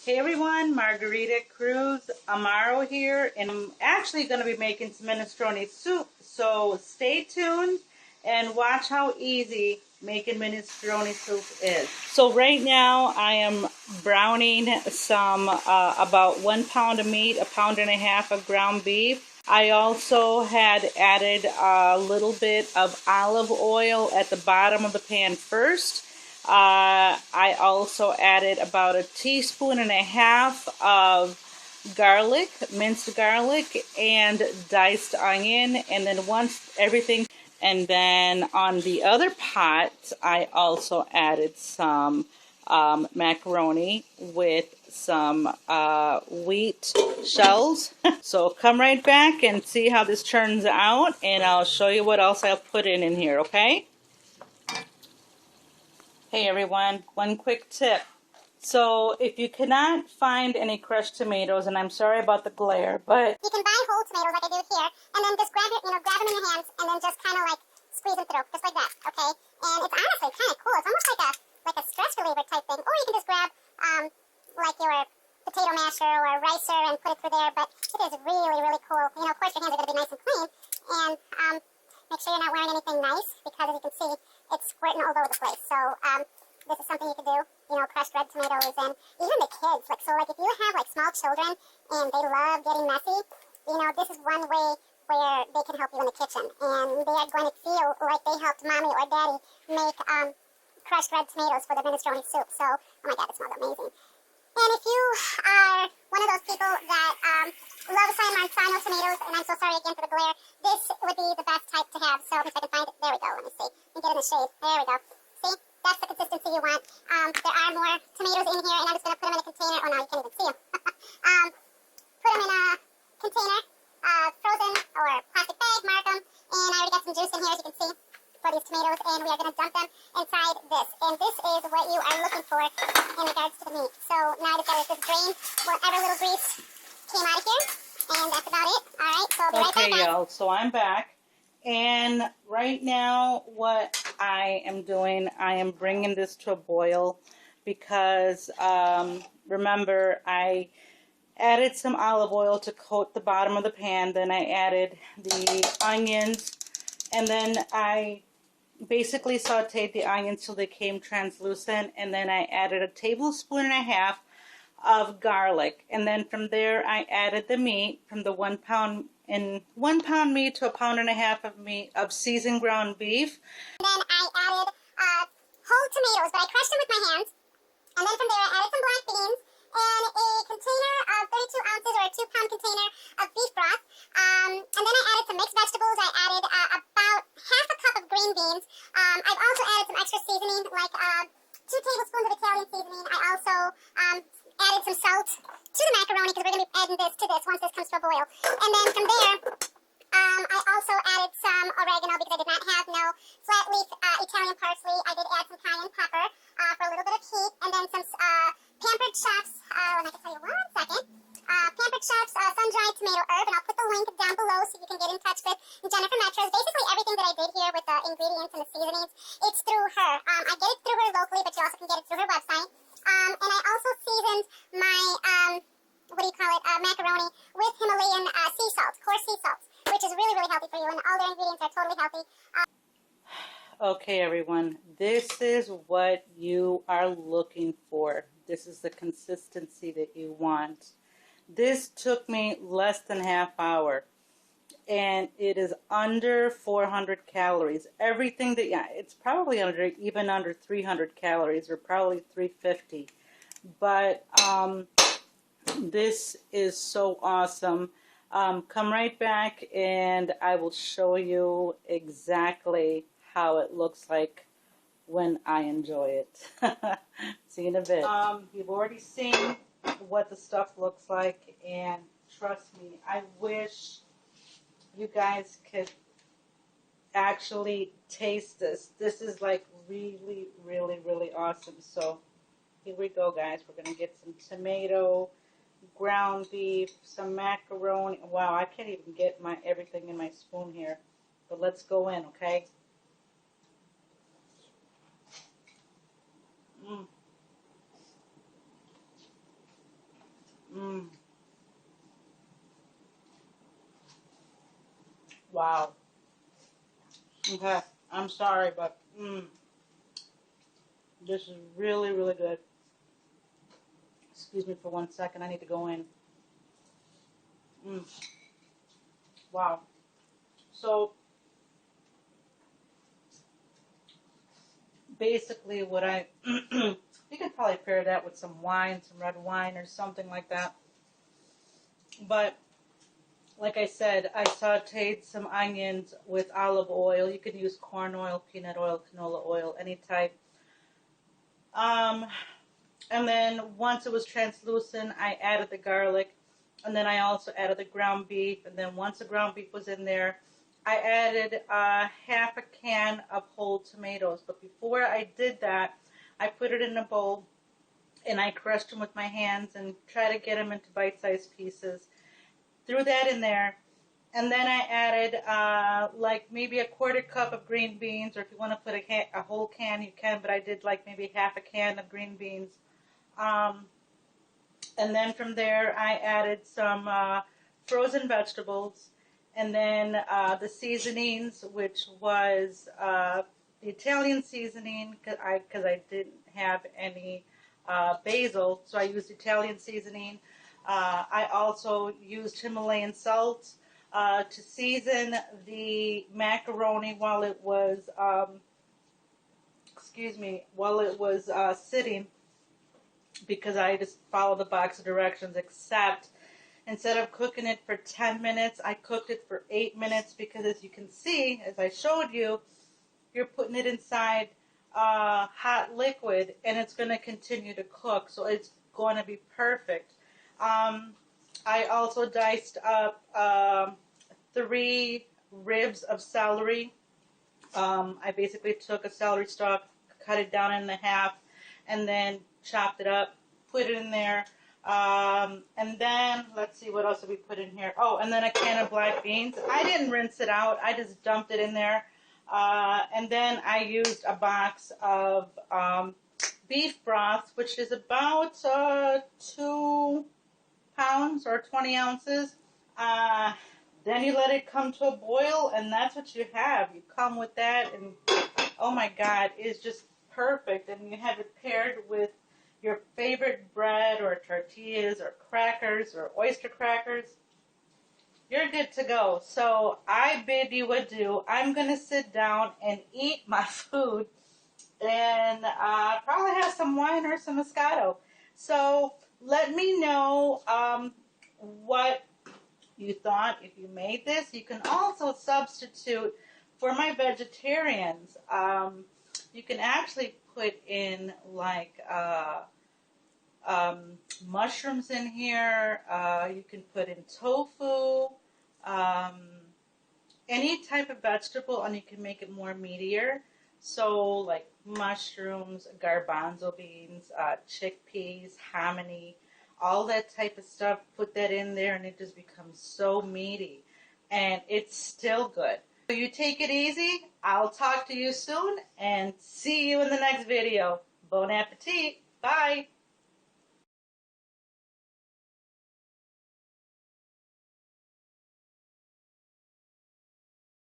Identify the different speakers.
Speaker 1: Hey everyone, Margarita CRUZ-AMARO here, and I'm actually going to be making some minestrone soup, so stay tuned and watch how easy making minestrone soup is. So right now I am browning some about 1 pound of meat, 1.5 pounds of ground beef. I also had added a little bit of olive oil at the bottom of the pan first. I also added about 1.5 teaspoons of garlic, minced garlic, and diced onion. And then once everything, and then on the other pot, I also added some macaroni with some wheat shells. So come right back and see how this turns out, and I'll show you what else I'll put in here, okay? Hey everyone, one quick tip. So if you cannot find any crushed tomatoes, and I'm sorry about the glare, but
Speaker 2: you can buy whole tomatoes like I do here, and then just grab it, grab them in your hands, and then just kind of like squeeze them through, just like that, okay? And it's honestly kind of cool. It's almost like a stress reliever type thing. Or you can just grab like your potato masher or ricer and put it through there. But it is really, really cool. Of course your hands are going to be nice and clean, and make sure you're not wearing anything nice, because as you can see, it's squirting all over the place. So this is something you can do, crushed red tomatoes, and even the kids. Like if you have like small children and they love getting messy, this is one way where they can help you in the kitchen, and they are going to feel like they helped mommy or daddy make crushed red tomatoes for their minestrone soup. So, oh my God, it smells amazing. And if you are one of those people that love San Marzano tomatoes, and I'm so sorry again for the glare, this would be the best type to have. So if I can find it, there we go. Let me see. Let me get in the shade. There we go. See, that's the consistency you want. There are more tomatoes in here, and I'm just going to put them in a container. Oh no, you can't even see them. Put them in a container, frozen or plastic bag, mark them, and I already got some juice in here, as you can see, for these tomatoes, and we are going to dump them inside this. And this is what you are looking for in regards to the meat. So now I just got to just drain whatever little grease came out of here, and that's about it. All right, so I'll be right back, guys.
Speaker 1: y'all, so I'm back, and right now what I am doing, I am bringing this to a boil, because remember, I added some olive oil to coat the bottom of the pan, then I added the onions, and then I basically sauteed the onions till they came translucent, and then I added 1.5 tablespoons of garlic, and then from there I added the meat, from the 1 pound meat to 1.5 pounds of meat of seasoned ground beef.
Speaker 2: Then I added whole tomatoes, but I crushed them with my hands, and then from there I added some black beans and a container of 32 ounces or a 2-pound container of beef broth, and then I added some mixed vegetables. I added about half a cup of green beans. I've also added some extra seasoning, like 2 tablespoons of Italian seasoning. I also added some salt to the macaroni, because we're going to be adding this to this once this comes to a boil. And then from there, I also added some oregano, because I did not have no flat leaf Italian parsley. I did add some cayenne pepper for a little bit of heat, and then some Pampered Chef's, and I can tell you one second, Pampered Chef's sun-dried tomato herb, and I'll put the link down below so you can get in touch with Jennifer Metros. Basically everything that I did here with the ingredients and the seasonings, it's through her. I get it through her locally, but you also can get it through her website. And I also seasoned my, macaroni with Himalayan sea salt, coarse sea salt, which is really, really healthy for you, and all their ingredients are totally healthy.
Speaker 1: Okay everyone, this is what you are looking for. This is the consistency that you want. This took me less than ½ hour, and it is under 400 calories. Everything that, it's probably even under 300 calories, or probably 350. But this is so awesome. Come right back and I will show you exactly how it looks like when I enjoy it. See you in a bit. You've already seen what the stuff looks like, and trust me, I wish you guys could actually taste this. This is like really, really, really awesome. So here we go, guys. We're going to get some tomato, ground beef, some macaroni. Wow, I can't even get everything in my spoon here. But let's go in, okay? Wow. Okay, I'm sorry, but this is really, really good. Excuse me for 1 second. I need to go in. Wow. So basically, what I you could probably pair that with some wine, some red wine, or something like that. But like I said, I sauteed some onions with olive oil. You can use corn oil, peanut oil, canola oil, any type. And then once it was translucent, I added the garlic. And then I also added the ground beef. And then once the ground beef was in there, I added half a can of whole tomatoes. But before I did that, I put it in a bowl and I crushed them with my hands and try to get them into bite-sized pieces. Threw that in there. And then I added like maybe a quarter cup of green beans, or if you want to put a whole can, you can, but I did like maybe half a can of green beans. And then from there, I added some frozen vegetables, and then the seasonings, which was the Italian seasoning, because I didn't have any basil, so I used Italian seasoning. I also used Himalayan salt to season the macaroni while it was, sitting, because I just followed the box of directions, except instead of cooking it for 10 minutes, I cooked it for 8 minutes, because as you can see, as I showed you, you're putting it inside hot liquid, and it's going to continue to cook, so it's going to be perfect. I also diced up 3 ribs of celery. I basically took a celery stalk, cut it down in half, and then chopped it up, put it in there. And then, let's see, what else did we put in here? Oh, and then a can of black beans. I didn't rinse it out. I just dumped it in there. And then I used a box of beef broth, which is about 2 pounds or 20 ounces. Then you let it come to a boil, and that's what you have. You come with that, and oh my God, it's just perfect. And you have it paired with your favorite bread or tortillas or crackers or oyster crackers. You're good to go. So I bid you adieu. I'm going to sit down and eat my food, and probably have some wine or some Moscato. So let me know what you thought if you made this. You can also substitute for my vegetarians. You can actually put in like mushrooms in here. You can put in tofu, any type of vegetable, and you can make it more meatier. So like mushrooms, garbanzo beans, chickpeas, hominy, all that type of stuff. Put that in there, and it just becomes so meaty, and it's still good. So you take it easy. I'll talk to you soon, and see you in the next video. Bon appetit. Bye.